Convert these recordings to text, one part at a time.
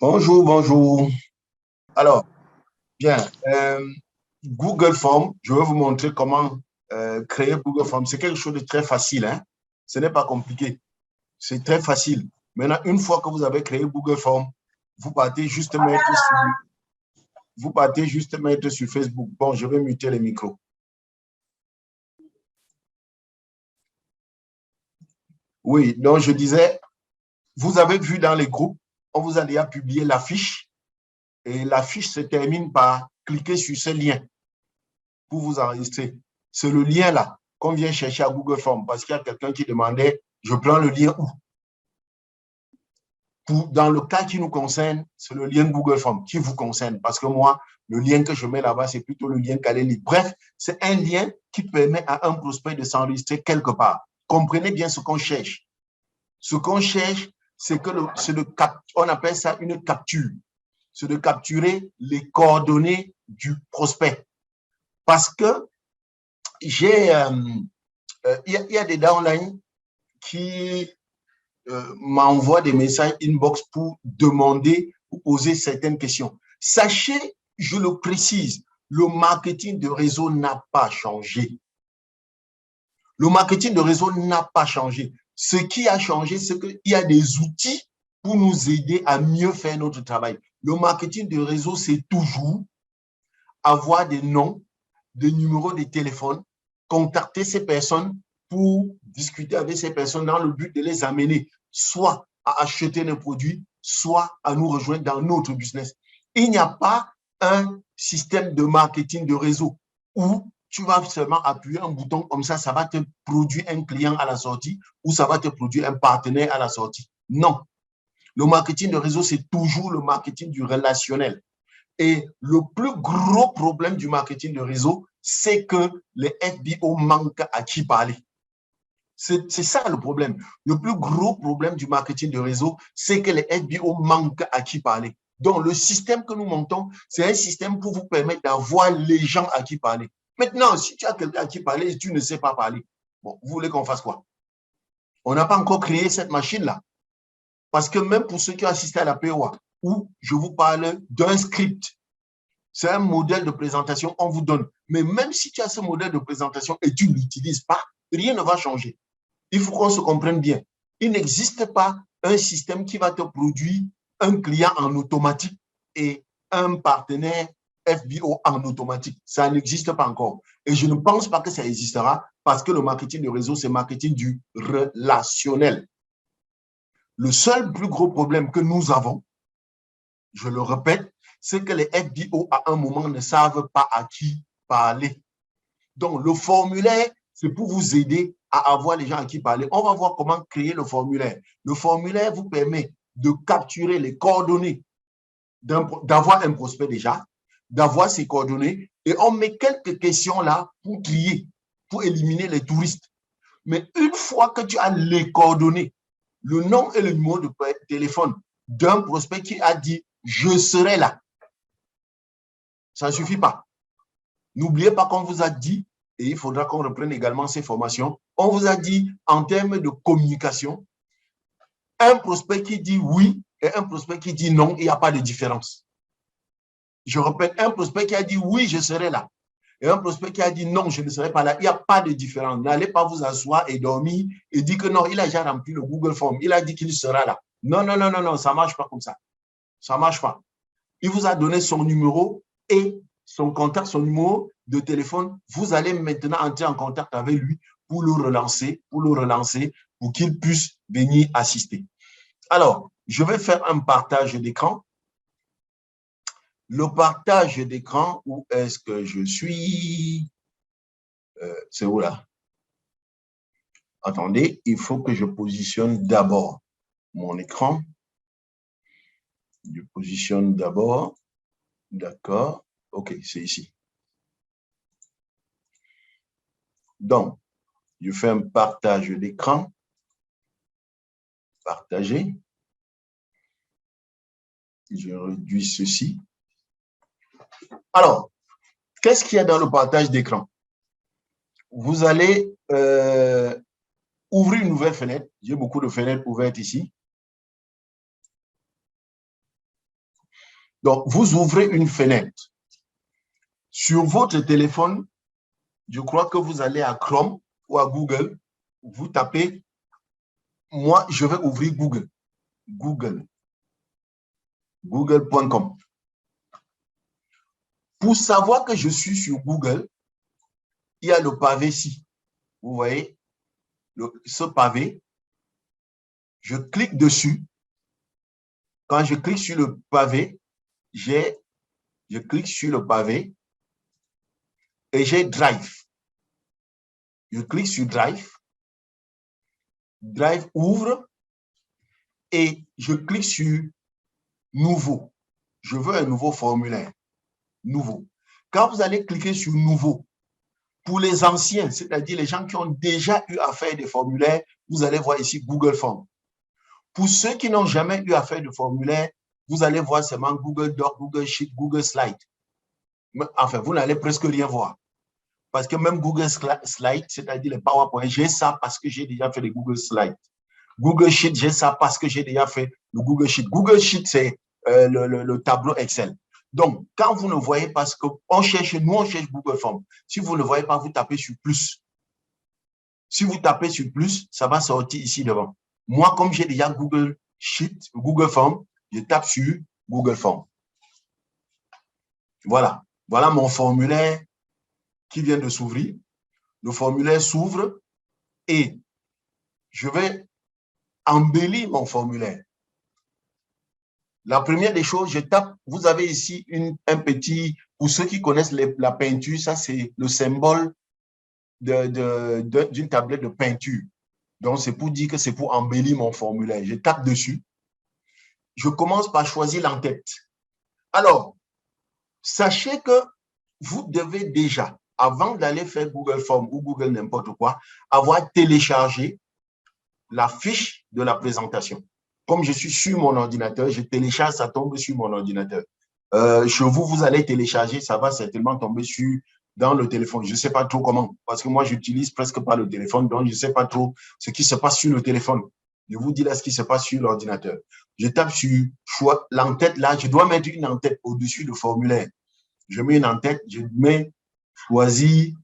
Bonjour, bonjour. Alors, bien, Google Form, je vais vous montrer comment créer Google Form. C'est quelque chose de très facile, hein? Ce n'est pas compliqué. C'est très facile. Maintenant, une fois que vous avez créé Google Form, vous partez juste mettre sur, vous partez juste mettre sur Facebook. Bon, je vais muter les micros. Oui, donc je disais, vous avez vu dans les groupes, on vous a déjà publié la fiche et la fiche se termine par cliquer sur ce lien pour vous enregistrer. C'est le lien là qu'on vient chercher à Google Form parce qu'il y a quelqu'un qui demandait, je prends le lien où? Dans le cas qui nous concerne, c'est le lien Google Form qui vous concerne parce que moi, le lien que je mets là-bas, c'est plutôt le lien Calendly. Bref, c'est un lien qui permet à un prospect de s'enregistrer quelque part. Comprenez bien ce qu'on cherche. Ce qu'on cherche, c'est que on appelle ça une capture. C'est de capturer les coordonnées du prospect. Parce que il y a des downlines qui m'envoient des messages inbox pour demander ou poser certaines questions. Sachez, je le précise, le marketing de réseau n'a pas changé. Le marketing de réseau n'a pas changé. Ce qui a changé, c'est qu'il y a des outils pour nous aider à mieux faire notre travail. Le marketing de réseau, c'est toujours avoir des noms, des numéros de téléphone, contacter ces personnes pour discuter avec ces personnes dans le but de les amener soit à acheter nos produits, soit à nous rejoindre dans notre business. Il n'y a pas un système de marketing de réseau où tu vas seulement appuyer un bouton comme ça va te produire un client à la sortie ou ça va te produire un partenaire à la sortie. Non. Le marketing de réseau, c'est toujours le marketing du relationnel. Et le plus gros problème du marketing de réseau, c'est que les FBO manquent à qui parler. C'est ça le problème. Le plus gros problème du marketing de réseau, c'est que les FBO manquent à qui parler. Donc, le système que nous montons, c'est un système pour vous permettre d'avoir les gens à qui parler. Maintenant, si tu as quelqu'un à qui parler et tu ne sais pas parler, bon, vous voulez qu'on fasse quoi? On n'a pas encore créé cette machine-là. Parce que même pour ceux qui ont assisté à la POA, où je vous parle d'un script, c'est un modèle de présentation qu'on vous donne. Mais même si tu as ce modèle de présentation et tu ne l'utilises pas, rien ne va changer. Il faut qu'on se comprenne bien. Il n'existe pas un système qui va te produire un client en automatique et un partenaire FBO en automatique. Ça n'existe pas encore. Et je ne pense pas que ça existera parce que le marketing de réseau, c'est marketing du relationnel. Le seul plus gros problème que nous avons, je le répète, c'est que les FBO, à un moment, ne savent pas à qui parler. Donc, le formulaire, c'est pour vous aider à avoir les gens à qui parler. On va voir comment créer le formulaire. Le formulaire vous permet de capturer les coordonnées, d'avoir un prospect déjà, d'avoir ses coordonnées, et on met quelques questions là pour trier, pour éliminer les touristes. Mais une fois que tu as les coordonnées, le nom et le numéro de téléphone d'un prospect qui a dit « je serai là », ça ne suffit pas. N'oubliez pas qu'on vous a dit, et il faudra qu'on reprenne également ces formations, on vous a dit en termes de communication, un prospect qui dit oui et un prospect qui dit non, il n'y a pas de différence. Je répète, un prospect qui a dit oui, je serai là, et un prospect qui a dit non, je ne serai pas là, il n'y a pas de différence. N'allez pas vous asseoir et dormir et dire que non, il a déjà rempli le Google Form, il a dit qu'il sera là. Non, non, non, non, non, ça ne marche pas comme ça. Ça ne marche pas. Il vous a donné son numéro et son contact, son numéro de téléphone. Vous allez maintenant entrer en contact avec lui pour le relancer, pour qu'il puisse venir assister. Alors, je vais faire un partage d'écran. Le partage d'écran, où est-ce que je suis? C'est où là? Attendez, il faut que je positionne d'abord mon écran. Je positionne d'abord. D'accord. OK, c'est ici. Donc, je fais un partage d'écran. Partager. Je réduis ceci. Alors, qu'est-ce qu'il y a dans le partage d'écran? Vous allez ouvrir une nouvelle fenêtre. J'ai beaucoup de fenêtres ouvertes ici. Donc, vous ouvrez une fenêtre. Sur votre téléphone, je crois que vous allez à Chrome ou à Google, vous tapez, moi, je vais ouvrir Google. Google.com. Pour savoir que je suis sur Google, il y a le pavé ici. Vous voyez ce pavé. Je clique dessus. Quand je clique sur le pavé, je clique sur le pavé et j'ai Drive. Je clique sur Drive. Drive ouvre et je clique sur Nouveau. Je veux un nouveau formulaire. Nouveau. Quand vous allez cliquer sur Nouveau, pour les anciens, c'est-à-dire les gens qui ont déjà eu à faire des formulaires, vous allez voir ici Google Form. Pour ceux qui n'ont jamais eu à faire de formulaire, vous allez voir seulement Google Doc, Google Sheet, Google Slide. Enfin, vous n'allez presque rien voir. Parce que même Google Slide, c'est-à-dire les PowerPoint, j'ai ça parce que j'ai déjà fait les Google Slides. Google Sheet, j'ai ça parce que j'ai déjà fait le Google Sheet. Google Sheet, c'est le tableau Excel. Donc, quand vous ne voyez pas ce qu'on cherche, nous, on cherche Google Form. Si vous ne voyez pas, vous tapez sur plus. Si vous tapez sur plus, ça va sortir ici devant. Moi, comme j'ai déjà Google Sheet, Google Form, je tape sur Google Form. Voilà. Voilà mon formulaire qui vient de s'ouvrir. Le formulaire s'ouvre et je vais embellir mon formulaire. La première des choses, je tape, vous avez ici un petit, pour ceux qui connaissent la peinture, ça c'est le symbole d'une tablette de peinture. Donc c'est pour dire que c'est pour embellir mon formulaire. Je tape dessus. Je commence par choisir l'entête. Alors, sachez que vous devez déjà, avant d'aller faire Google Form ou Google n'importe quoi, avoir téléchargé la fiche de la présentation. Comme je suis sur mon ordinateur, je télécharge, ça tombe sur mon ordinateur. Chez vous, vous allez télécharger, ça va certainement tomber dans le téléphone. Je ne sais pas trop comment, parce que moi, j'utilise presque pas le téléphone, donc je ne sais pas trop ce qui se passe sur le téléphone. Je vous dis là ce qui se passe sur l'ordinateur. Je tape sur l'entête là, je dois mettre une entête au-dessus du formulaire. Je mets une entête, je mets choisir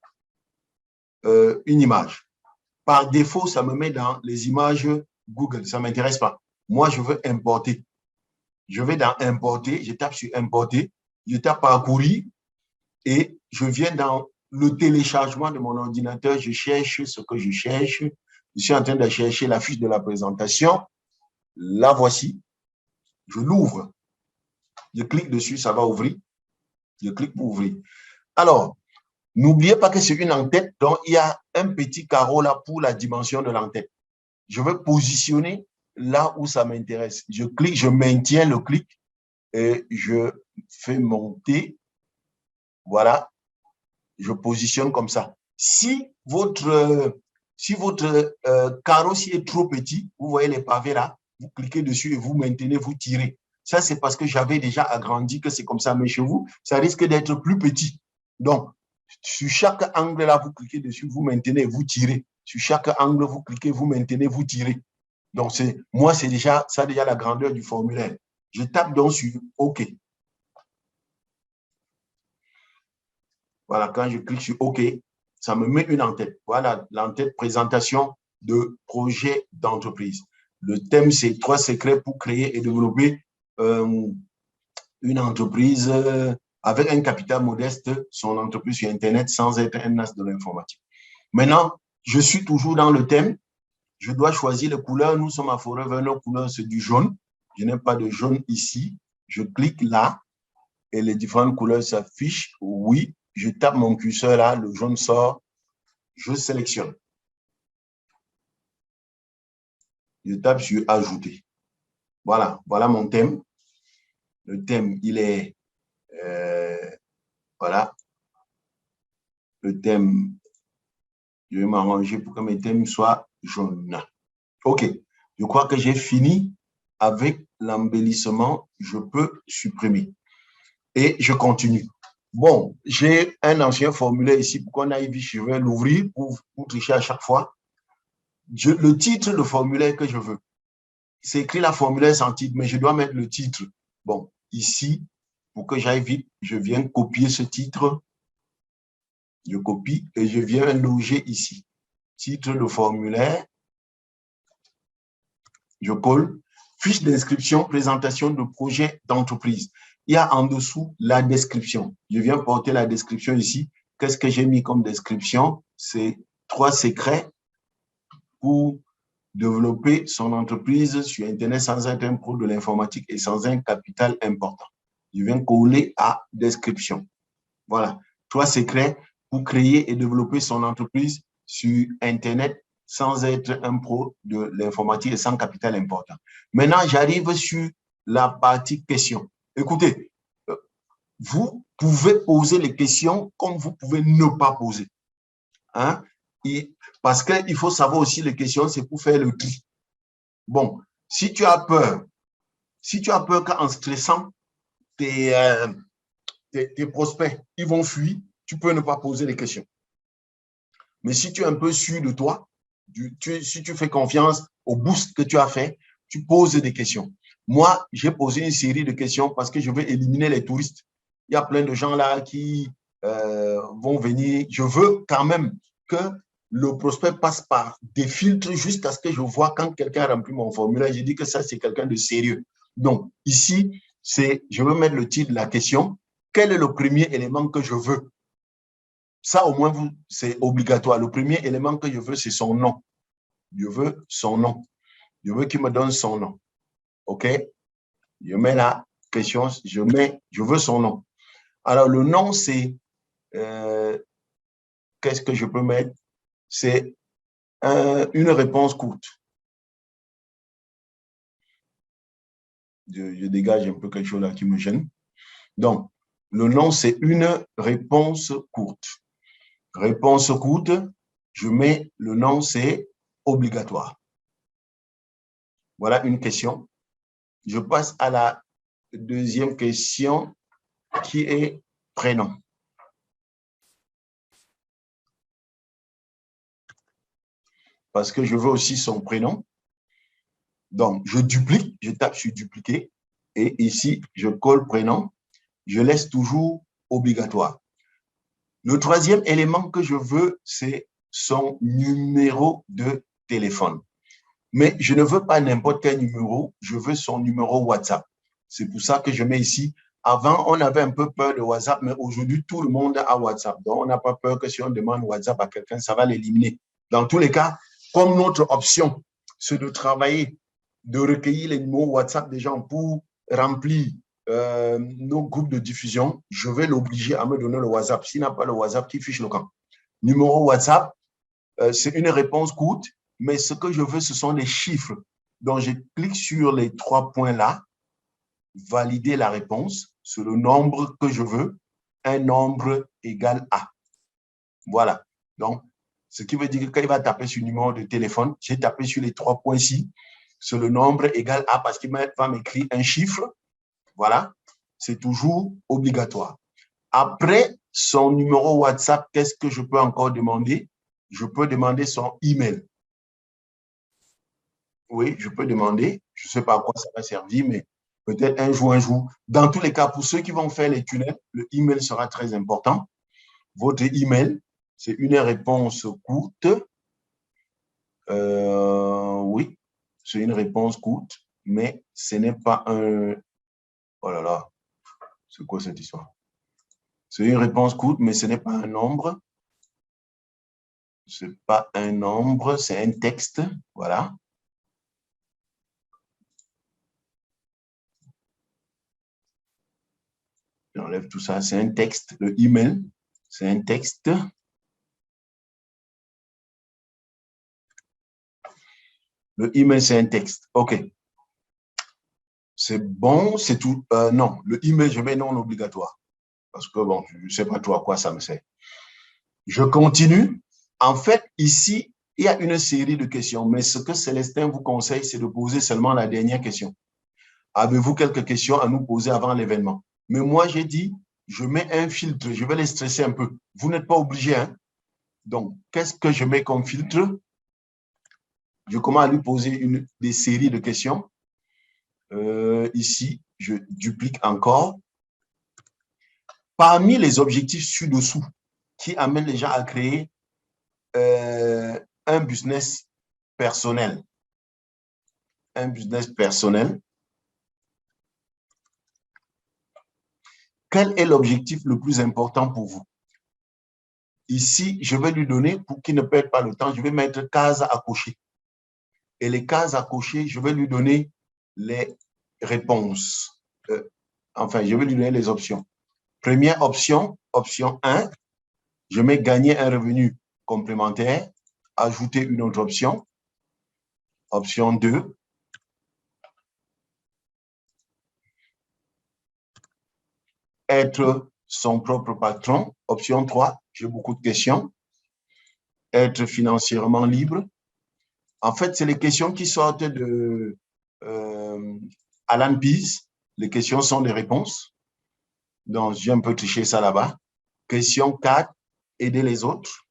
une image. Par défaut, ça me met dans les images Google. Ça ne m'intéresse pas. Moi, je veux importer. Je vais dans importer, je tape sur importer, je tape parcourir et je viens dans le téléchargement de mon ordinateur. Je cherche ce que je cherche. Je suis en train de chercher la fiche de la présentation. La voici. Je l'ouvre. Je clique dessus, ça va ouvrir. Je clique pour ouvrir. Alors, n'oubliez pas que c'est une entête, donc il y a un petit carreau là pour la dimension de l'entête. Je veux positionner là où ça m'intéresse. Je clique, je maintiens le clic et je fais monter. Voilà, je positionne comme ça. Si votre carreau est trop petit, vous voyez les pavés là, vous cliquez dessus et vous maintenez, vous tirez. Ça, c'est parce que j'avais déjà agrandi que c'est comme ça. Mais chez vous, ça risque d'être plus petit. Donc, sur chaque angle là, vous cliquez dessus, vous maintenez, vous tirez. Sur chaque angle, vous cliquez, vous maintenez, vous tirez. Donc, moi, c'est déjà la grandeur du formulaire. Je tape donc sur OK. Voilà, quand je clique sur OK, ça me met une en-tête. Voilà, l'en-tête présentation de projet d'entreprise. Le thème, c'est 3 secrets pour créer et développer une entreprise avec un capital modeste, son entreprise sur Internet sans être un as de l'informatique. Maintenant, je suis toujours dans le thème. Je dois choisir les couleurs. Nous sommes à Forever, nos couleurs, c'est du jaune. Je n'ai pas de jaune ici. Je clique là et les différentes couleurs s'affichent. Oui, je tape mon curseur là, le jaune sort. Je sélectionne. Je tape sur Ajouter. Voilà, voilà mon thème. Le thème, il est... voilà. Le thème, je vais m'arranger pour que mes thèmes soient jaunes. OK. Je crois que j'ai fini avec l'embellissement. Je peux supprimer. Et je continue. Bon, j'ai un ancien formulaire ici pour qu'on aille vite. Je vais l'ouvrir pour tricher à chaque fois. Le titre de formulaire que je veux. C'est écrit la formulaire sans titre, mais je dois mettre le titre. Bon, ici, pour que j'aille vite, je viens copier ce titre. Je copie et je viens loger ici. Titre de formulaire. Je colle. Fiche d'inscription, présentation de projet d'entreprise. Il y a en dessous la description. Je viens porter la description ici. Qu'est-ce que j'ai mis comme description? C'est 3 secrets pour développer son entreprise sur Internet sans être un pro de l'informatique et sans un capital important. Je viens coller à description. Voilà. 3 secrets pour créer et développer son entreprise sur Internet sans être un pro de l'informatique et sans capital important. Maintenant, j'arrive sur la partie questions. Écoutez, vous pouvez poser les questions comme vous pouvez ne pas poser. Hein? Parce qu'il faut savoir aussi les questions, c'est pour faire le tri. Bon, si tu as peur qu'en stressant, tes prospects, ils vont fuir, tu peux ne pas poser les questions. Mais si tu es un peu sûr de toi, si tu fais confiance au boost que tu as fait, tu poses des questions. Moi, j'ai posé une série de questions parce que je veux éliminer les touristes. Il y a plein de gens là qui vont venir. Je veux quand même que le prospect passe par des filtres jusqu'à ce que je vois quand quelqu'un remplit mon formulaire. Je dis que ça, c'est quelqu'un de sérieux. Donc, ici, je veux mettre le titre de la question. Quel est le premier élément que je veux? Ça, au moins, c'est obligatoire. Le premier élément que je veux, c'est son nom. Je veux son nom. Je veux qu'il me donne son nom. OK? Je mets la question, je veux son nom. Alors, le nom, c'est, qu'est-ce que je peux mettre? C'est une réponse courte. Je dégage un peu quelque chose là qui me gêne. Donc, le nom, c'est une réponse courte. Réponse courte, je mets le nom, c'est obligatoire. Voilà une question. Je passe à la deuxième question qui est prénom. Parce que je veux aussi son prénom. Donc, je duplique, je tape sur dupliquer et ici, je colle prénom. Je laisse toujours obligatoire. Le troisième élément que je veux, c'est son numéro de téléphone. Mais je ne veux pas n'importe quel numéro, je veux son numéro WhatsApp. C'est pour ça que je mets ici. Avant, on avait un peu peur de WhatsApp, mais aujourd'hui, tout le monde a WhatsApp. Donc, on n'a pas peur que si on demande WhatsApp à quelqu'un, ça va l'éliminer. Dans tous les cas, comme notre option, c'est de travailler, de recueillir les numéros WhatsApp des gens pour remplir nos groupes de diffusion, je vais l'obliger à me donner le WhatsApp. S'il n'a pas le WhatsApp, qui fiche le camp. Numéro WhatsApp, c'est une réponse courte, mais ce que je veux, ce sont les chiffres. Donc, je clique sur les 3 points là, valider la réponse, c'est le nombre que je veux, un nombre égal à. Voilà. Donc, ce qui veut dire que quand il va taper sur le numéro de téléphone, j'ai tapé sur les 3 points ici, c'est le nombre égal à, parce qu'il va m'écrire un chiffre. Voilà. C'est toujours obligatoire. Après son numéro WhatsApp, qu'est-ce que je peux encore demander? Je peux demander son email. Oui, je peux demander. Je ne sais pas à quoi ça va servir, mais peut-être un jour. Dans tous les cas, pour ceux qui vont faire les tunnels, le email sera très important. Votre email, c'est une réponse courte. Oui, c'est une réponse courte, mais ce n'est pas un... Oh là là, c'est quoi cette histoire? C'est une réponse courte, mais ce n'est pas un nombre. Ce n'est pas un nombre, c'est un texte. Voilà. J'enlève tout ça, c'est un texte. Le email, c'est un texte. Le email, c'est un texte. OK. C'est bon, c'est tout. Non, le email, je mets non obligatoire. Parce que, bon, je ne sais pas trop à quoi ça me sert. Je continue. En fait, ici, il y a une série de questions, mais ce que Célestin vous conseille, c'est de poser seulement la dernière question. Avez-vous quelques questions à nous poser avant l'événement? Mais moi, j'ai dit, je mets un filtre, je vais les stresser un peu. Vous n'êtes pas obligé, hein? Donc, qu'est-ce que je mets comme filtre? Je commence à lui poser des séries de questions. Ici, je duplique encore. Parmi les objectifs ci-dessous qui amènent les gens à créer un business personnel, quel est l'objectif le plus important pour vous? Ici, je vais lui donner, pour qu'il ne perde pas le temps, je vais mettre cases à cocher. Et les cases à cocher, je vais lui donner les réponses. Enfin, je vais lui donner les options. Première option, option 1, je mets gagner un revenu complémentaire, ajouter une autre option. Option 2, être son propre patron. Option 3, j'ai beaucoup de questions. Être financièrement libre. En fait, c'est les questions qui sortent de Alan Pease. Les questions sont des réponses. Donc, j'ai un peu triché ça là-bas. Question 4, aider les autres.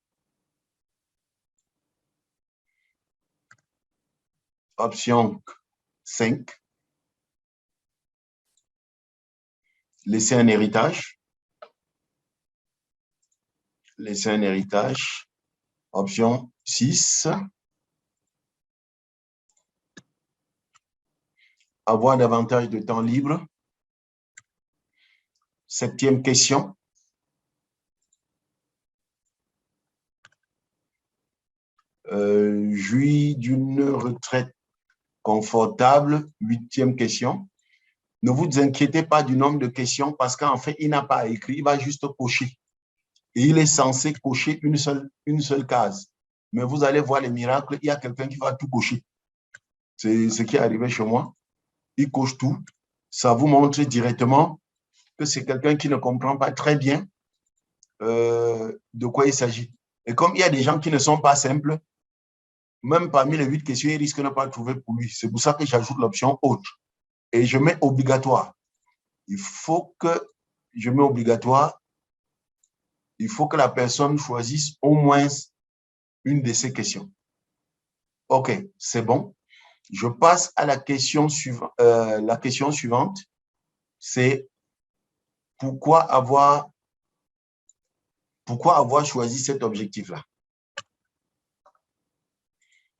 Option 5, laisser un héritage. Laisser un héritage. Option 6, avoir davantage de temps libre. Septième question. Jouir d'une retraite confortable. Huitième question. Ne vous inquiétez pas du nombre de questions parce qu'en fait, il n'a pas à écrire, il va juste cocher. Et il est censé cocher une seule case. Mais vous allez voir les miracles, il y a quelqu'un qui va tout cocher. C'est ce qui est arrivé chez moi. Il coche tout. Ça vous montre directement que c'est quelqu'un qui ne comprend pas très bien de quoi il s'agit. Et comme il y a des gens qui ne sont pas simples, même parmi les 8 questions, il risque de ne pas trouver pour lui. C'est pour ça que j'ajoute l'option autre. Et je mets obligatoire. Il faut que je mets obligatoire. Il faut que la personne choisisse au moins une de ces questions. OK, c'est bon. Je passe à la question suivante. La question suivante, c'est pourquoi avoir choisi cet objectif-là?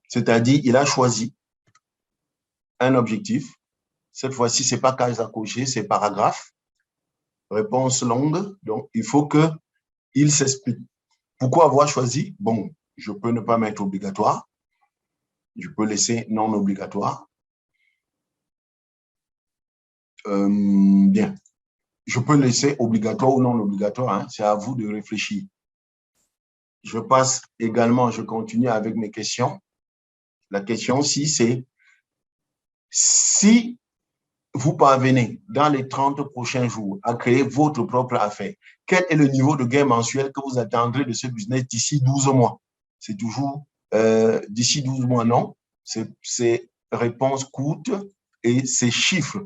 C'est-à-dire, il a choisi un objectif. Cette fois-ci, ce n'est pas case à cocher, c'est paragraphe. Réponse longue. Donc, il faut qu'il s'explique. Pourquoi avoir choisi? Bon, je peux ne pas mettre obligatoire. Je peux laisser non obligatoire. Bien. Je peux laisser obligatoire ou non obligatoire. Hein, c'est à vous de réfléchir. Je passe également, je continue avec mes questions. La question 6, c'est si vous parvenez dans les 30 prochains jours à créer votre propre affaire, quel est le niveau de gain mensuel que vous attendrez de ce business d'ici 12 mois? C'est toujours d'ici 12 mois, non. C'est réponse courte et c'est chiffres.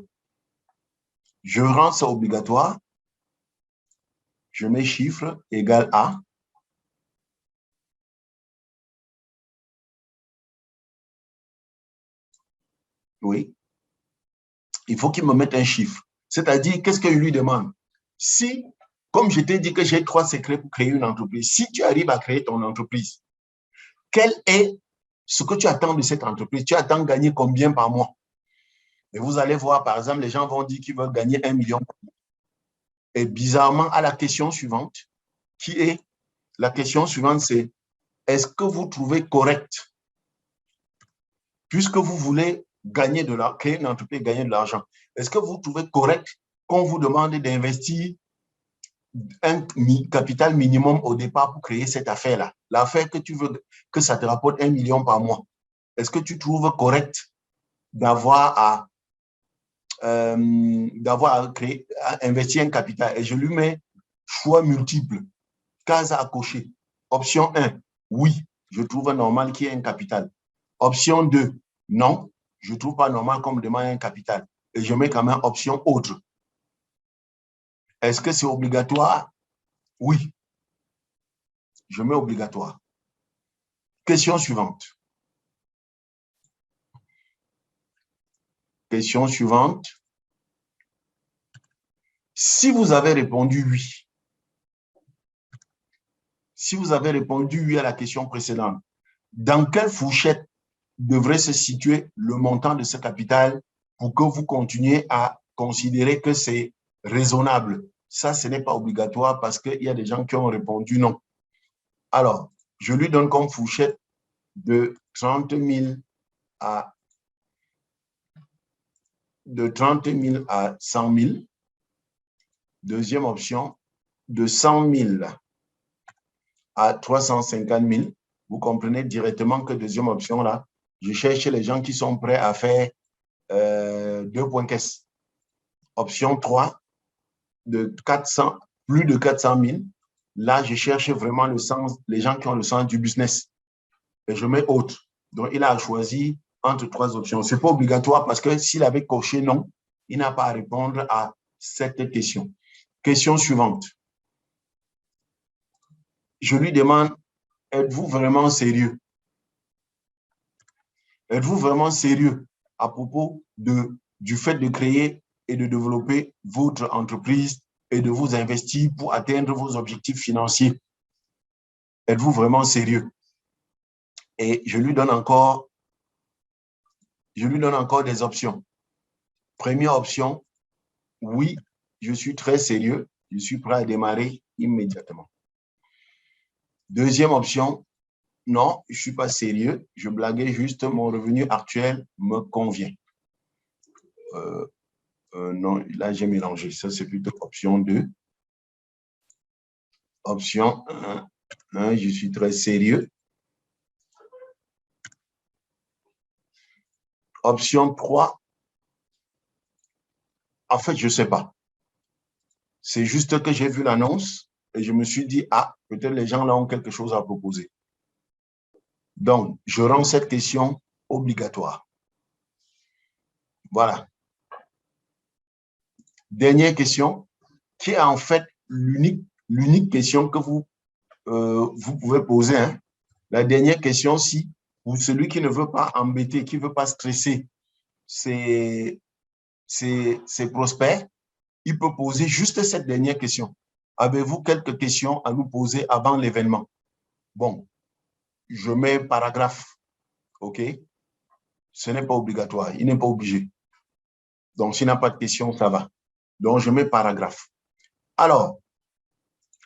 Je rends ça obligatoire. Je mets chiffre égal à. Oui. Il faut qu'il me mette un chiffre. C'est-à-dire, qu'est-ce que je lui demande? Si, comme je t'ai dit que j'ai 3 secrets pour créer une entreprise, si tu arrives à créer ton entreprise, quel est ce que tu attends de cette entreprise? Tu attends gagner combien par mois? Et vous allez voir, par exemple, les gens vont dire qu'ils veulent gagner 1 million. Et bizarrement, à la question suivante, la question suivante, c'est est-ce que vous trouvez correct, puisque vous voulez gagner de l'argent, créer une entreprise, gagner de l'argent, est-ce que vous trouvez correct qu'on vous demande d'investir un capital minimum au départ pour créer cette affaire-là? L'affaire que tu veux que ça te rapporte 1 million par mois. Est-ce que tu trouves correct d'avoir à investir un capital? Et je lui mets choix multiples, case à cocher. Option 1, oui, je trouve normal qu'il y ait un capital. Option 2, non, je ne trouve pas normal qu'on me demande un capital. Et je mets quand même option autre. Est-ce que c'est obligatoire? Oui. Je mets obligatoire. Question suivante. Question suivante. Si vous avez répondu oui, Si vous avez répondu oui à la question précédente, dans quelle fourchette devrait se situer le montant de ce capital pour que vous continuiez à considérer que c'est raisonnable? Ça, ce n'est pas obligatoire parce qu'il y a des gens qui ont répondu non. Alors, je lui donne comme fourchette de 30 000 à, 100 000. Deuxième option, de 100 000 à 350 000. Vous comprenez directement que deuxième option, là, je cherche les gens qui sont prêts à faire 2 points caisse. Option 3, de 400, plus de 400 000. Là, je cherche vraiment le sens, les gens qui ont le sens du business. Et je mets autre. Donc, il a choisi entre 3 options. Ce n'est pas obligatoire parce que s'il avait coché non, il n'a pas à répondre à cette question. Question suivante. Je lui demande, êtes-vous vraiment sérieux? Êtes-vous vraiment sérieux à propos du fait de créer et de développer votre entreprise et de vous investir pour atteindre vos objectifs financiers? Êtes-vous vraiment sérieux? Et je lui donne encore des options. Première option, oui, je suis très sérieux, je suis prêt à démarrer immédiatement. Deuxième option, non, je ne suis pas sérieux, je blaguais juste, mon revenu actuel me convient. Non, là j'ai mélangé, ça c'est plutôt option 2. Option 1, je suis très sérieux. Option 3, en fait, je ne sais pas. C'est juste que j'ai vu l'annonce et je me suis dit, ah, peut-être les gens là ont quelque chose à proposer. Donc, je rends cette question obligatoire. Voilà. Dernière question, qui est en fait l'unique question que vous pouvez poser. Hein. La dernière question, si pour celui qui ne veut pas embêter, qui ne veut pas stresser ses prospects, il peut poser juste cette dernière question. Avez-vous quelques questions à nous poser avant l'événement? Bon, je mets paragraphe, OK? Ce n'est pas obligatoire, il n'est pas obligé. Donc, s'il n'a pas de questions, ça va. Donc, je mets paragraphe. Alors,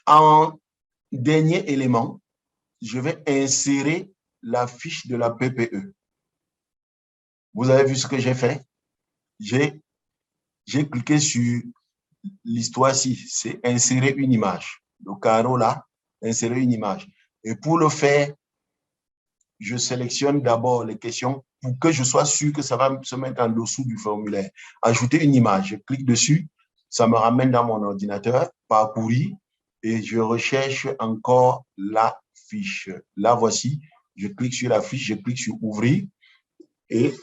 en dernier élément, je vais insérer la fiche de la PPE. Vous avez vu ce que j'ai fait? J'ai cliqué sur l'histoire-ci, c'est insérer une image. Le carreau là, insérer une image. Et pour le faire, je sélectionne d'abord les questions pour que je sois sûr que ça va se mettre en dessous du formulaire. Ajouter une image, je clique dessus, ça me ramène dans mon ordinateur par courrier et je recherche encore la fiche. La voici, je clique sur la fiche, je clique sur ouvrir et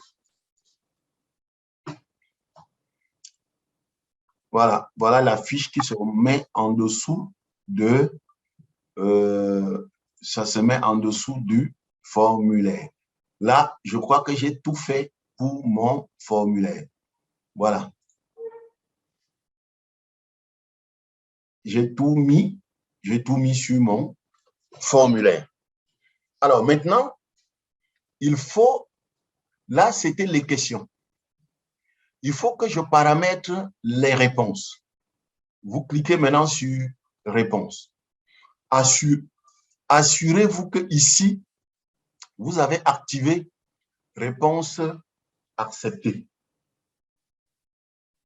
voilà la fiche qui se met en dessous de, ça se met en dessous du formulaire. Là, je crois que j'ai tout fait pour mon formulaire. Voilà. J'ai tout mis sur mon formulaire. Alors maintenant, il faut, là c'était les questions. Il faut que je paramètre les réponses. Vous cliquez maintenant sur réponse. Assurez-vous que ici, vous avez activé réponse acceptée.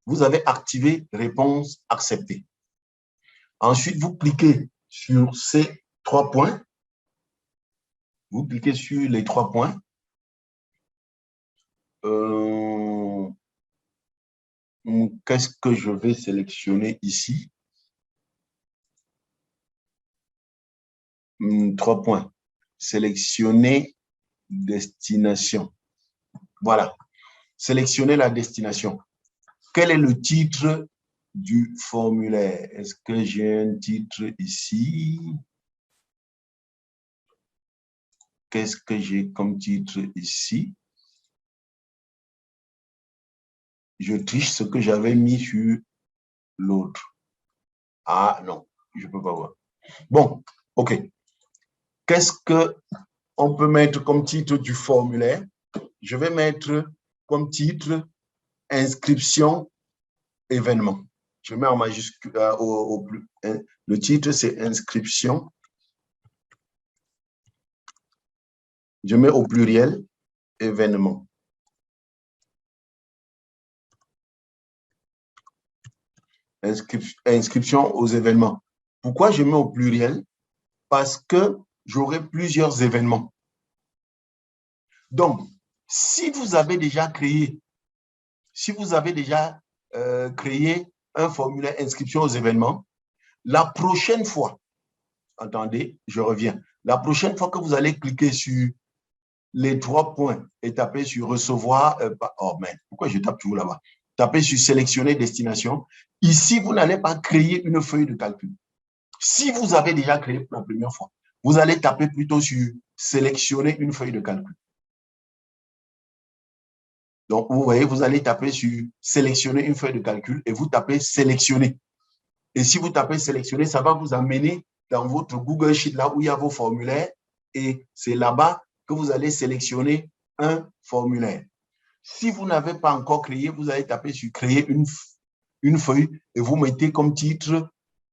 Vous avez activé réponse acceptée. Ensuite, vous cliquez sur ces 3 points. Vous cliquez sur les 3 points. Qu'est-ce que je vais sélectionner ici? 3 points. Sélectionner destination. Voilà. Sélectionner la destination. Quel est le titre du formulaire? Est-ce que j'ai un titre ici? Qu'est-ce que j'ai comme titre ici? Je triche ce que j'avais mis sur l'autre. Ah non, je ne peux pas voir. Bon, OK. Qu'est-ce qu'on peut mettre comme titre du formulaire? Je vais mettre comme titre inscription événement. Je mets en majuscule le titre, c'est inscription. Je mets au pluriel événement. Inscription aux événements. Pourquoi je mets au pluriel? Parce que j'aurai plusieurs événements. Donc, si vous avez déjà créé, créé un formulaire inscription aux événements, la prochaine fois, attendez, je reviens, la prochaine fois que vous allez cliquer sur les 3 points et taper sur recevoir, oh merde, pourquoi je tape toujours là-bas? Tapez sur sélectionner destination. Ici, vous n'allez pas créer une feuille de calcul. Si vous avez déjà créé pour la première fois, vous allez taper plutôt sur sélectionner une feuille de calcul. Donc, vous voyez, vous allez taper sur sélectionner une feuille de calcul et vous tapez sélectionner. Et si vous tapez sélectionner, ça va vous amener dans votre Google Sheet, là où il y a vos formulaires. Et c'est là-bas que vous allez sélectionner un formulaire. Si vous n'avez pas encore créé, vous allez taper sur créer une feuille et vous mettez comme titre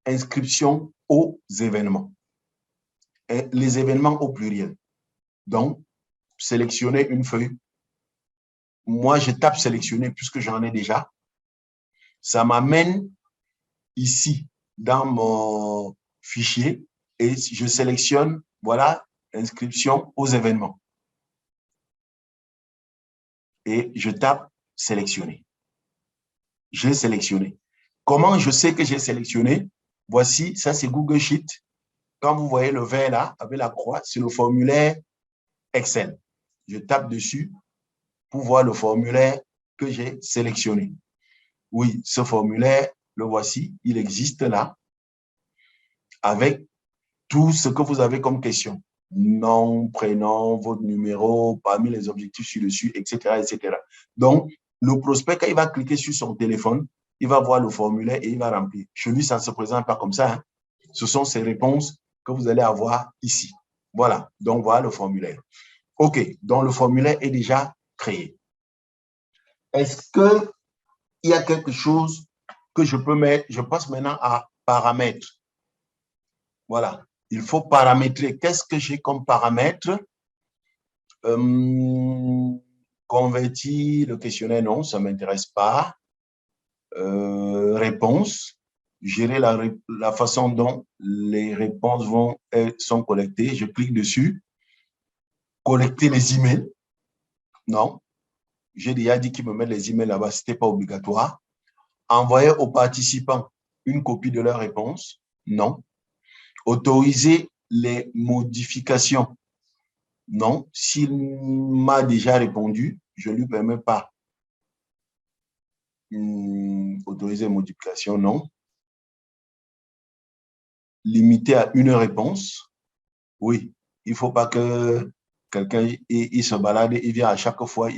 inscription aux événements. Et les événements au pluriel. Donc, sélectionnez une feuille. Moi, je tape sélectionner puisque j'en ai déjà. Ça m'amène ici dans mon fichier et je sélectionne, voilà, inscription aux événements. Et je tape sélectionner. J'ai sélectionné. Comment je sais que j'ai sélectionné? Voici, ça c'est Google Sheet. Quand vous voyez le vert là, avec la croix, c'est le formulaire Excel. Je tape dessus pour voir le formulaire que j'ai sélectionné. Oui, ce formulaire, le voici, il existe là, avec tout ce que vous avez comme question. Nom, prénom, votre numéro, parmi les objectifs ci-dessus, etc., etc. Donc, le prospect, quand il va cliquer sur son téléphone, il va voir le formulaire et il va remplir. Chez lui, ça ne se présente pas comme ça. Hein. Ce sont ces réponses que vous allez avoir ici. Voilà, donc voilà le formulaire. OK, donc le formulaire est déjà créé. Est-ce qu'il y a quelque chose que je peux mettre? Je passe maintenant à paramètres. Voilà, il faut paramétrer. Qu'est-ce que j'ai comme paramètre? Convertir le questionnaire, non, ça ne m'intéresse pas. Réponse, gérer la façon dont les réponses sont collectées. Je clique dessus. Collecter les emails, non. J'ai déjà dit qu'ils me mettent les emails là-bas, ce n'était pas obligatoire. Envoyer aux participants une copie de leur réponse, non. Autoriser les modifications, non. S'il m'a déjà répondu, je ne lui permets pas. Autoriser les modifications, non. Limiter à une réponse, oui. Il ne faut pas que quelqu'un il se balade, il vient à chaque fois,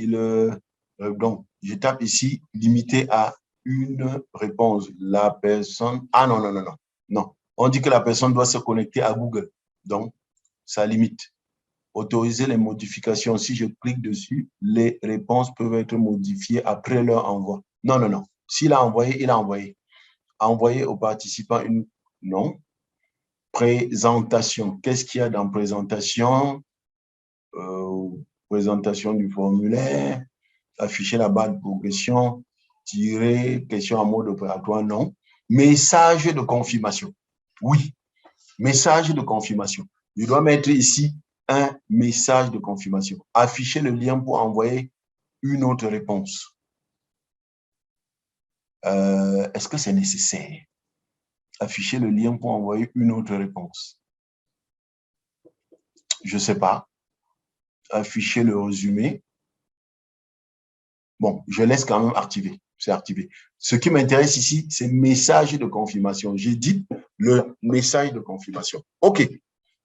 donc, je tape ici, limiter à une réponse. La personne, ah non, non, non, non, non. On dit que la personne doit se connecter à Google. Donc, ça limite. Autoriser les modifications. Si je clique dessus, les réponses peuvent être modifiées après leur envoi. Non, non, non. S'il a envoyé, il a envoyé. Envoyer aux participants une... Non. Présentation. Qu'est-ce qu'il y a dans présentation? Présentation du formulaire. Afficher la barre de progression. Tirer question en mode opératoire. Non. Message de confirmation. Oui. Message de confirmation. Je dois mettre ici un message de confirmation. Afficher le lien pour envoyer une autre réponse. Est-ce que c'est nécessaire? Afficher le lien pour envoyer une autre réponse. Je ne sais pas. Afficher le résumé. Bon, je laisse quand même activer. C'est activé. Ce qui m'intéresse ici, c'est message de confirmation. J'ai dit le message de confirmation. OK.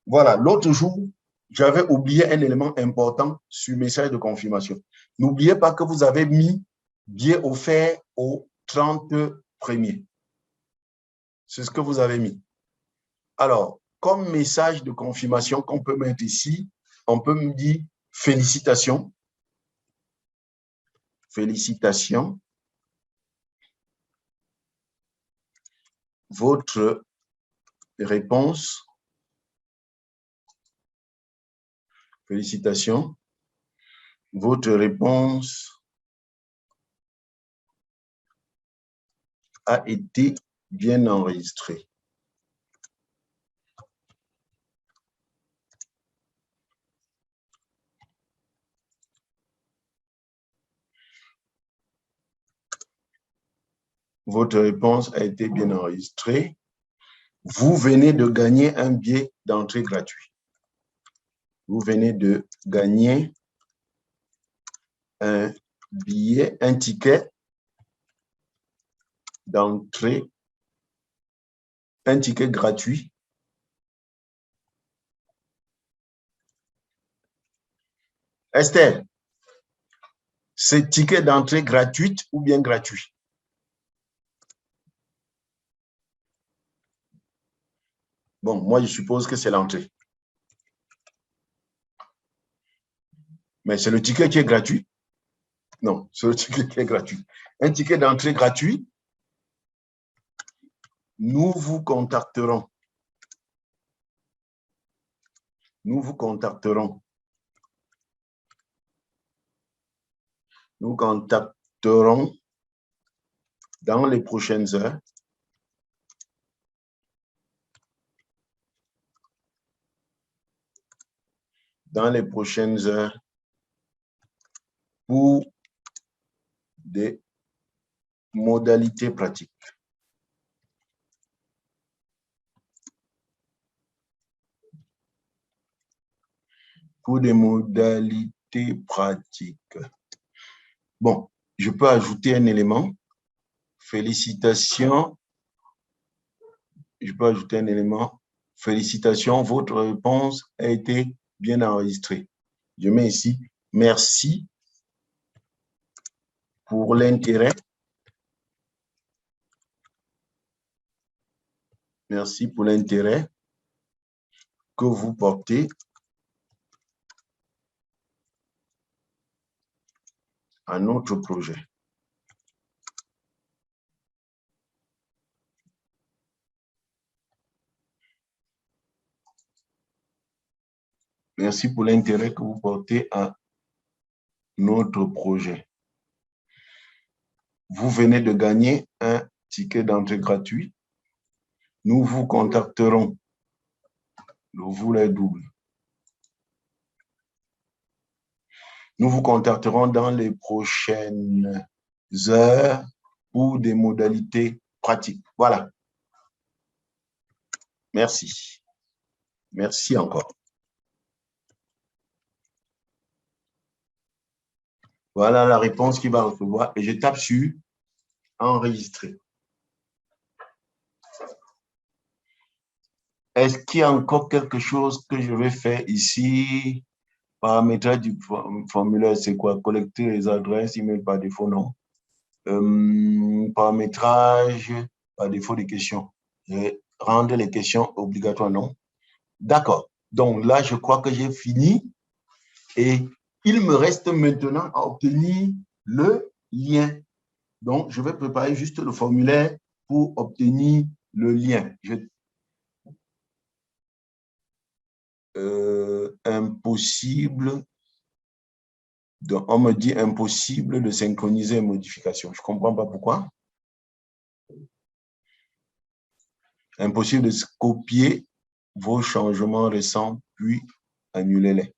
Voilà. L'autre jour, j'avais oublié un élément important sur message de confirmation. N'oubliez pas que vous avez mis billet offert aux 30 premiers. C'est ce que vous avez mis. Alors, comme message de confirmation qu'on peut mettre ici, on peut me dire félicitations. Félicitations. Votre réponse. Félicitations. Votre réponse a été bien enregistrée. Votre réponse a été bien enregistrée. Vous venez de gagner un billet d'entrée gratuit. Vous venez de gagner un billet, un ticket d'entrée, un ticket gratuit. Esther, c'est ticket d'entrée gratuite ou bien gratuit? Bon, moi, je suppose que c'est l'entrée. Mais c'est le ticket qui est gratuit? Non, c'est le ticket qui est gratuit. Un ticket d'entrée gratuit, nous vous contacterons. Nous vous contacterons. Nous contacterons dans les prochaines heures. Dans les prochaines heures pour des modalités pratiques. Pour des modalités pratiques. Bon, je peux ajouter un élément. Félicitations. Je peux ajouter un élément. Félicitations, votre réponse a été bien enregistrée. Je mets ici, merci pour l'intérêt. Merci pour l'intérêt que vous portez à notre projet. Merci pour l'intérêt que vous portez à notre projet. Vous venez de gagner un ticket d'entrée gratuit. Nous vous contacterons. Le vous est double. Nous vous contacterons dans les prochaines heures pour des modalités pratiques. Voilà. Merci. Merci encore. Voilà la réponse qu'il va recevoir et je tape sur enregistrer. Est-ce qu'il y a encore quelque chose que je vais faire ici? Paramétrage du formulaire, c'est quoi? Collecter les adresses email par défaut, non. Paramétrage par défaut des questions. Rendre les questions obligatoires, non. D'accord. Donc là, je crois que j'ai fini et il me reste maintenant à obtenir le lien. Donc, je vais préparer juste le formulaire pour obtenir le lien. Impossible. Donc, on me dit impossible de synchroniser les modifications. Je ne comprends pas pourquoi. Impossible de copier vos changements récents, puis annuler-les.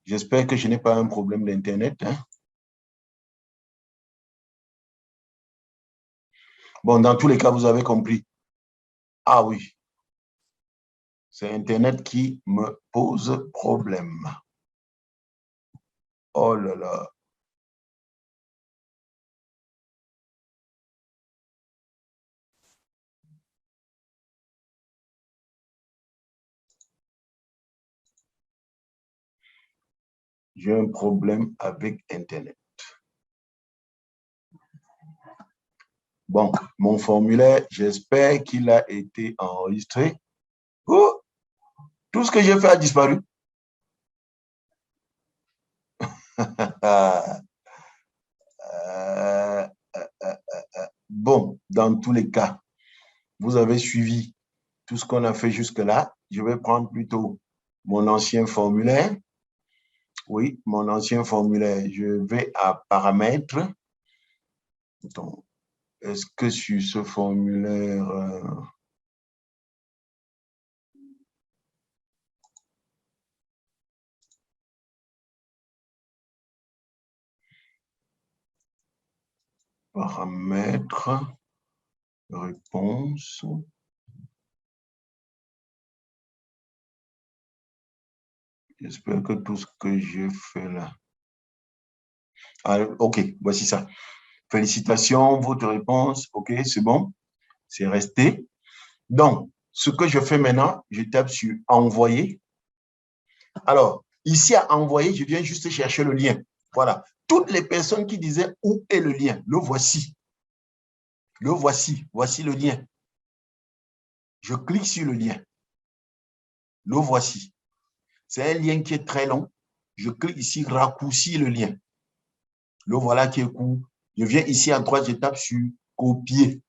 J'espère que je n'ai pas un problème d'Internet. Hein? Bon, dans tous les cas, vous avez compris. Ah oui. C'est Internet qui me pose problème. Oh là là. J'ai un problème avec Internet. Bon, mon formulaire, j'espère qu'il a été enregistré. Oh, Tout ce que j'ai fait a disparu. Euh, bon, dans tous les cas, vous avez suivi tout ce qu'on a fait jusque-là. Je vais prendre plutôt mon ancien formulaire. Oui, mon ancien formulaire. Je vais à paramètres. Donc, est-ce que sur ce formulaire, paramètres, réponse. J'espère que tout ce que j'ai fait là. Ah, OK, voici ça. Félicitations, votre réponse. OK, c'est bon. C'est resté. Donc, ce que je fais maintenant, je tape sur envoyer. Alors, ici à envoyer, je viens juste chercher le lien. Voilà. Toutes les personnes qui disaient où est le lien, le voici. Le voici. Voici le lien. Je clique sur le lien. Le voici. C'est un lien qui est très long. Je clique ici, raccourcir le lien. Le voilà qui est court. Je viens ici à droite, je tape sur copier.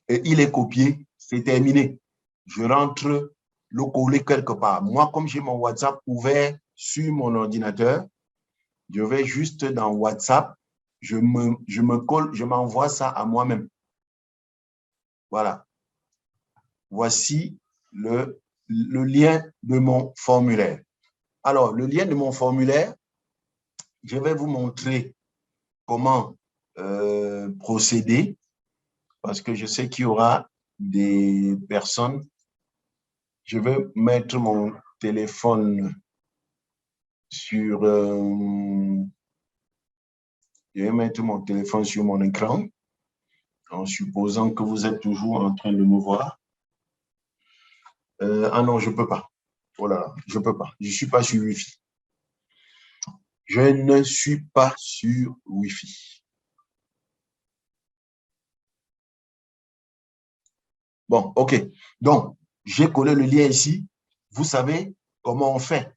Et il est copié, c'est terminé. Je rentre le coller quelque part. Moi, comme j'ai mon WhatsApp ouvert sur mon ordinateur, je vais juste dans WhatsApp, je me colle, je m'envoie ça à moi-même. Voilà. Voici le lien de mon formulaire. Alors, le lien de mon formulaire, je vais vous montrer comment procéder parce que je sais qu'il y aura des personnes. Je vais mettre mon téléphone sur... je vais mettre mon téléphone sur mon écran en supposant que vous êtes toujours en train de me voir. Ah non, je ne peux pas. Voilà, je ne peux pas. Je ne suis pas sur Wi-Fi. Je ne suis pas sur Wi-Fi. Bon, OK. Donc, j'ai collé le lien ici. Vous savez comment on fait.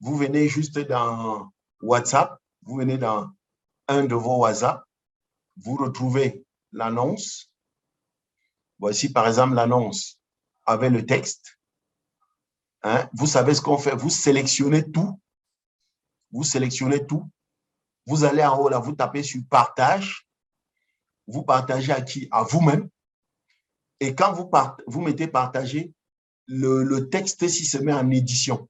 Vous venez juste dans WhatsApp, vous venez dans un de vos WhatsApp, vous retrouvez l'annonce. Voici par exemple l'annonce avec le texte. Hein? Vous savez ce qu'on fait. Vous sélectionnez tout. Vous sélectionnez tout. Vous allez en haut là, vous tapez sur partage. Vous partagez à qui? À vous-même. Et quand vous mettez partager, le texte s'il se met en édition.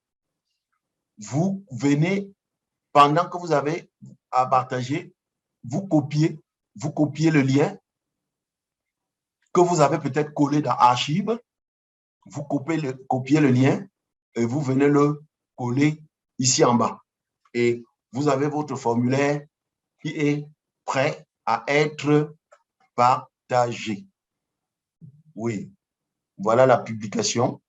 Vous venez, pendant que vous avez à partager, vous copiez le lien que vous avez peut-être collé dans Archive. Vous copiez le lien et vous venez le coller ici en bas. Et vous avez votre formulaire qui est prêt à être partagé. Oui, voilà la publication.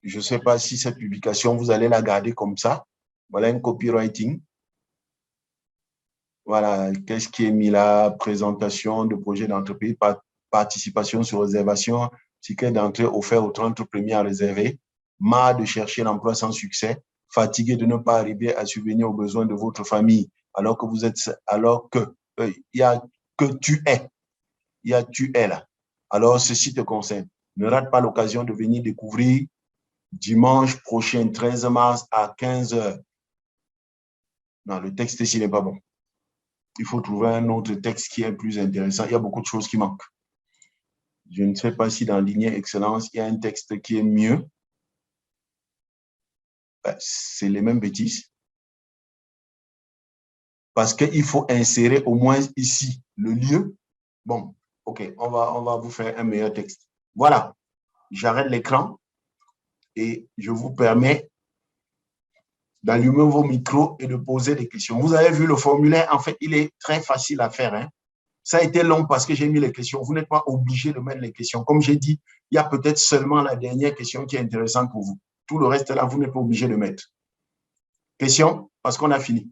Je ne sais pas si cette publication, vous allez la garder comme ça. Voilà un copywriting. Voilà, qu'est-ce qui est mis là? Présentation de projet d'entreprise, participation sur réservation, ticket d'entrée offert aux 30 premiers à réserver, marre de chercher l'emploi sans succès, fatigué de ne pas arriver à subvenir aux besoins de votre famille, alors que vous êtes, alors que il y a que tu es, il y a tu es là. Alors, ceci te concerne. Ne rate pas l'occasion de venir découvrir dimanche prochain, 13 mars à 15 h. Non, le texte ici n'est pas bon. Il faut trouver un autre texte qui est plus intéressant. Il y a beaucoup de choses qui manquent. Je ne sais pas si dans Lignée Excellence, il y a un texte qui est mieux. Ben, c'est les mêmes bêtises. Parce qu'il faut insérer au moins ici le lieu. Bon, OK, on va vous faire un meilleur texte. Voilà, j'arrête l'écran et je vous permets d'allumer vos micros et de poser des questions. Vous avez vu le formulaire, en fait, il est très facile à faire. Hein? Ça a été long parce que j'ai mis les questions. Vous n'êtes pas obligé de mettre les questions. Comme j'ai dit, il y a peut-être seulement la dernière question qui est intéressante pour vous. Tout le reste là, vous n'êtes pas obligé de mettre. Question? Parce qu'on a fini.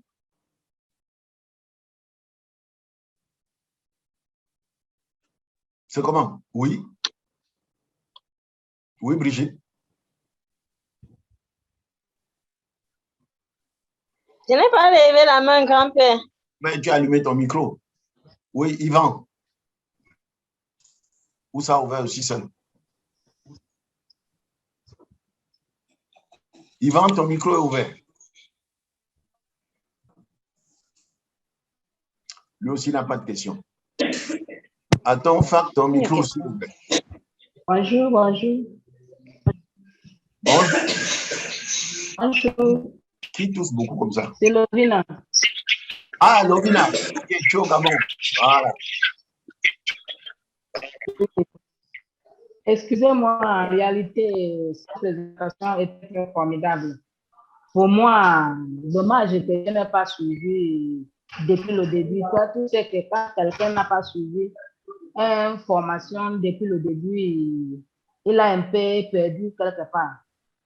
C'est comment? Oui? Oui, Brigitte? Je n'ai pas levé la main, grand-père. Mais tu as allumé ton micro. Oui, Yvan. Ou ça a ouvert aussi seul? Yvan, ton micro est ouvert. Lui aussi n'a pas de question. Attends, Fak, ton micro aussi est ouvert. Bonjour, bonjour. Bonjour. Bonjour. Qui tousse beaucoup comme ça? C'est Lovina. Ah, Lovina. Ok, chaud, Gabon. Voilà. Excusez-moi, en réalité, cette présentation était très formidable. Pour moi, dommage que je n'ai pas suivi depuis le début. Toi, tu sais que quand quelqu'un n'a pas suivi une formation depuis le début, il a un peu perdu quelque part.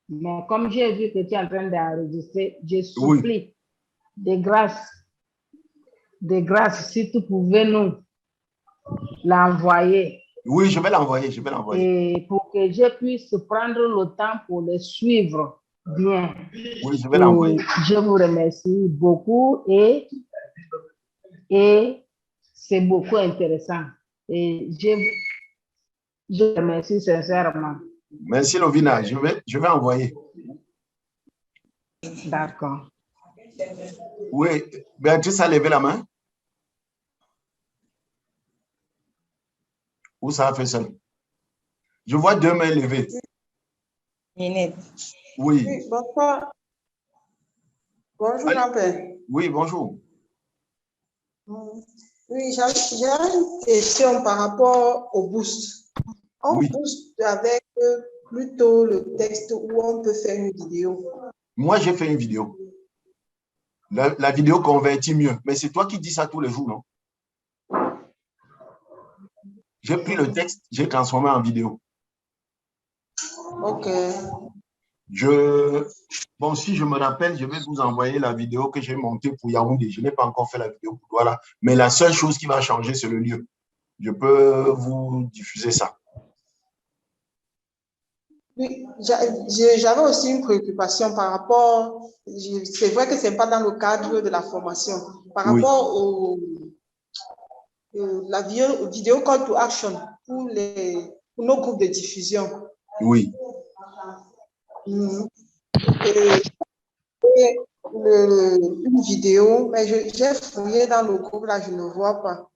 Mais comme j'ai vu que tu es en train d'enregistrer, je supplie de grâce, si tu pouvais nous l'envoyer. Oui, je vais l'envoyer, je vais l'envoyer. Et pour que je puisse prendre le temps pour le suivre bien. Oui, je vais l'envoyer. Je vous remercie beaucoup et c'est beaucoup intéressant. Et je vous remercie sincèrement. Merci, Lovina. Je vais envoyer. D'accord. Oui, Béatrice a levé la main. Ou ça a fait seul? Je vois 2 mains levées. Oui. Oui. Bonsoir. Bonjour, grand-père. Oui, bonjour. Oui, j'ai une question par rapport au boost. On booste avec plutôt le texte ou on peut faire une vidéo? Moi, j'ai fait une vidéo. La vidéo convertit mieux. Mais c'est toi qui dis ça tous les jours, non? J'ai pris le texte, j'ai transformé en vidéo. Ok. Bon, si je me rappelle, je vais vous envoyer la vidéo que j'ai montée pour Yaoundé. Je n'ai pas encore fait la vidéo pour Douala. Mais la seule chose qui va changer, c'est le lieu. Je peux vous diffuser ça. Oui, j'avais aussi une préoccupation par rapport, c'est vrai que ce n'est pas dans le cadre de la formation, par rapport la vidéo call to action pour nos groupes de diffusion. Oui. Et une vidéo, mais j'ai fouillé dans le groupe, là, je ne vois pas.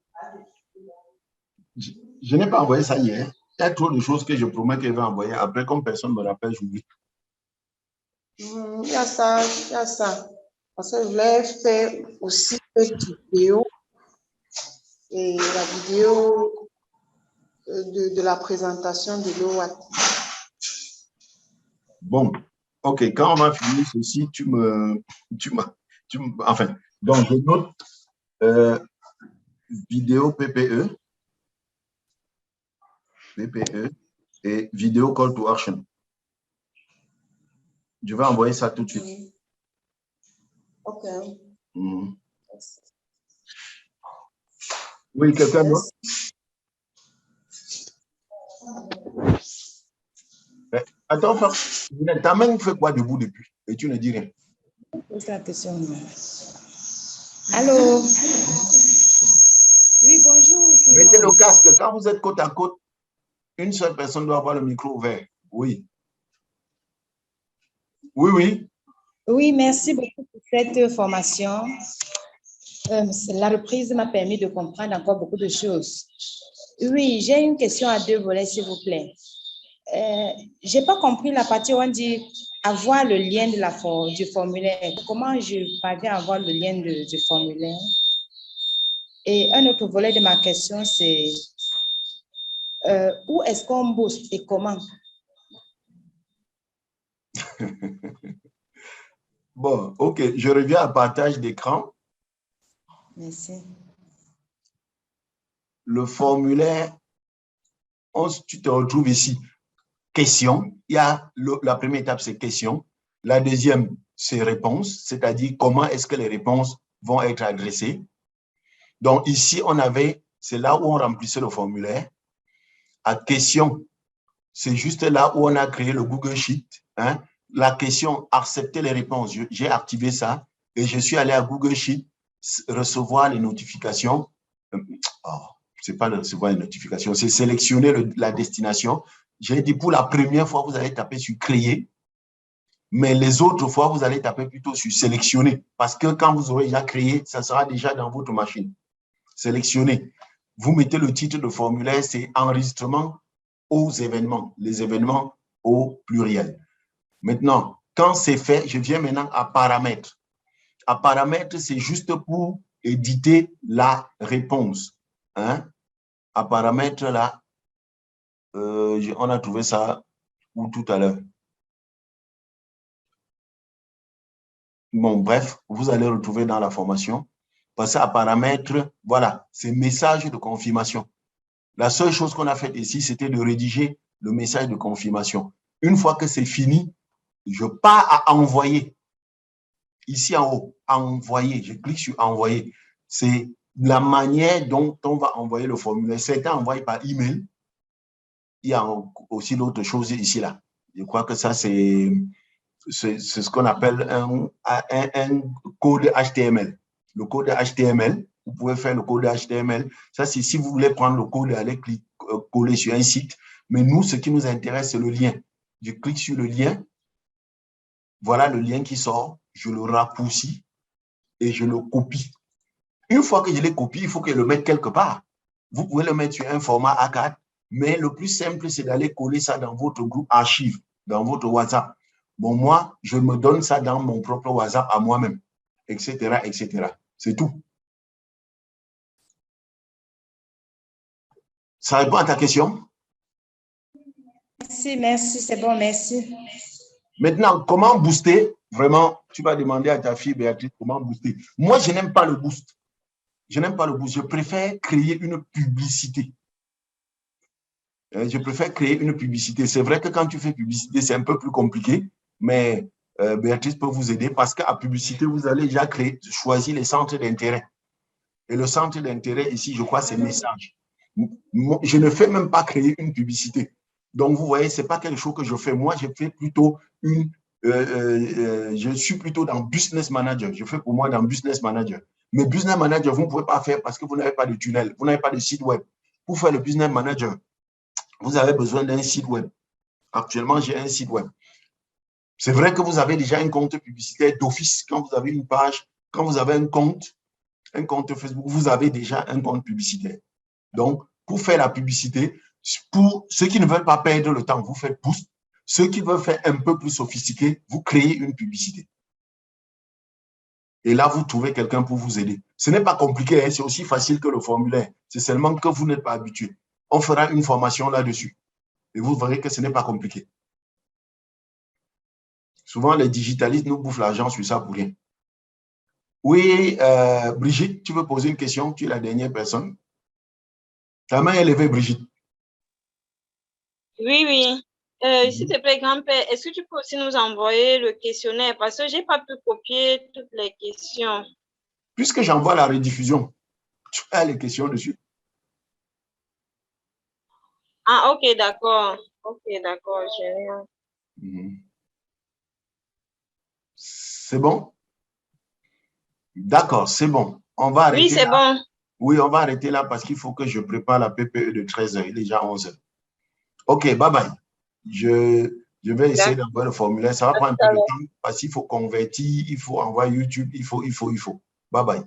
Je n'ai pas envoyé ça hier. Il y a trop de choses que je promets qu'elle va envoyer. Après, comme personne ne me rappelle, j'oublie. Il y a ça, il y a ça. Parce que je voulais faire aussi une vidéo et la vidéo de la présentation de l'OAT. Bon, ok, quand on va finir ceci, enfin, donc je note vidéo PPE et vidéo call to action. Je vais envoyer ça tout de suite. Ok. Oui, quelqu'un d'autre? Attends, ta main fait quoi debout depuis? Et tu ne dis rien. Pose la question. Allô? Oui, bonjour. Mettez le casque. Quand vous êtes côte à côte, une seule personne doit avoir le micro ouvert. Oui. Oui, oui. Oui, merci beaucoup pour cette formation. La reprise m'a permis de comprendre encore beaucoup de choses. Oui, j'ai une question à 2 volets, s'il vous plaît. Je n'ai pas compris la partie où on dit avoir le lien du formulaire. Comment je parviens à avoir le lien du formulaire? Et un autre volet de ma question, c'est où est-ce qu'on booste et comment? Bon, ok, je reviens à partage d'écran. Merci. Le formulaire, tu te retrouves ici. Question. Il y a la première étape, c'est question. La deuxième, c'est réponse, c'est-à-dire comment est-ce que les réponses vont être adressées. Donc ici, c'est là où on remplissait le formulaire. À question, c'est juste là où on a créé le Google Sheet. Hein. La question, accepter les réponses, j'ai activé ça. et je suis allé à Google Sheet recevoir les notifications. C'est pas de recevoir les notifications, c'est sélectionner la destination. J'ai dit pour la première fois, vous allez taper sur créer, mais les autres fois, vous allez taper plutôt sur sélectionner parce que quand vous aurez déjà créé, ça sera déjà dans votre machine. Sélectionner. Vous mettez le titre de formulaire, c'est enregistrement aux événements, les événements au pluriel. Maintenant, quand c'est fait, je viens maintenant à paramètres. À paramètres, c'est juste pour éditer la réponse. Hein? À paramètres, là, on a trouvé ça où tout à l'heure. Bon, bref, vous allez retrouver dans la formation. Passer à paramètres, voilà, c'est message de confirmation. La seule chose qu'on a faite ici, c'était de rédiger le message de confirmation. Une fois que c'est fini, je pars à envoyer. Ici en haut, envoyer. Je clique sur envoyer. C'est la manière dont on va envoyer le formulaire. Certains envoient par email. Il y a aussi d'autres choses ici, là. Je crois que ça, c'est ce qu'on appelle un code HTML. Le code HTML, vous pouvez faire le code HTML. Ça, c'est si vous voulez prendre le code et aller coller sur un site. Mais nous, ce qui nous intéresse, c'est le lien. Je clique sur le lien. Voilà le lien qui sort. Je le raccourcis et je le copie. Une fois que je l'ai copié, il faut que je le mette quelque part. Vous pouvez le mettre sur un format A4, mais le plus simple, c'est d'aller coller ça dans votre groupe archive, dans votre WhatsApp. Bon, moi, je me donne ça dans mon propre WhatsApp à moi-même, etc., etc. C'est tout. Ça répond à ta question? Merci, c'est bon, merci. Maintenant, comment booster? Vraiment, tu vas demander à ta fille Béatrice comment booster. Moi, je n'aime pas le boost. Je n'aime pas le boost. Je préfère créer une publicité. Je préfère créer une publicité. C'est vrai que quand tu fais publicité, c'est un peu plus compliqué, mais Béatrice peut vous aider parce qu'à publicité, vous allez déjà choisir les centres d'intérêt. Et le centre d'intérêt ici, je crois, c'est message. Je ne fais même pas créer une publicité. Donc, vous voyez, ce n'est pas quelque chose que je fais. Moi, je fais plutôt je suis plutôt dans Business Manager. Je fais pour moi dans Business Manager. Mais Business Manager, vous ne pouvez pas faire parce que vous n'avez pas de tunnel, vous n'avez pas de site web. Pour faire le Business Manager, vous avez besoin d'un site web. Actuellement, j'ai un site web. C'est vrai que vous avez déjà un compte publicitaire d'office. Quand vous avez une page, quand vous avez un compte Facebook, vous avez déjà un compte publicitaire. Donc, pour faire la publicité, pour ceux qui ne veulent pas perdre le temps, vous faites boost. Ceux qui veulent faire un peu plus sophistiqué, vous créez une publicité. Et là, vous trouvez quelqu'un pour vous aider. Ce n'est pas compliqué, hein, c'est aussi facile que le formulaire. C'est seulement que vous n'êtes pas habitué. On fera une formation là-dessus. Et vous verrez que ce n'est pas compliqué. Souvent, les digitalistes nous bouffent l'argent sur ça pour rien. Oui, Brigitte, tu veux poser une question? Tu es la dernière personne. Ta main est levée, Brigitte. Oui, oui. S'il te plaît, grand-père, est-ce que tu peux aussi nous envoyer le questionnaire parce que je n'ai pas pu copier toutes les questions. Puisque j'envoie la rediffusion, tu as les questions dessus. Ah, ok, d'accord. Ok, d'accord, je... C'est bon? D'accord, c'est bon. On va arrêter. Oui, c'est bon. Oui, on va arrêter là parce qu'il faut que je prépare la PPE de 13h. Il est déjà 11h. Ok, bye bye. Je vais essayer d'envoyer le formulaire. Ça va prendre un peu de temps parce qu'il faut convertir, il faut envoyer YouTube, il faut. Bye bye.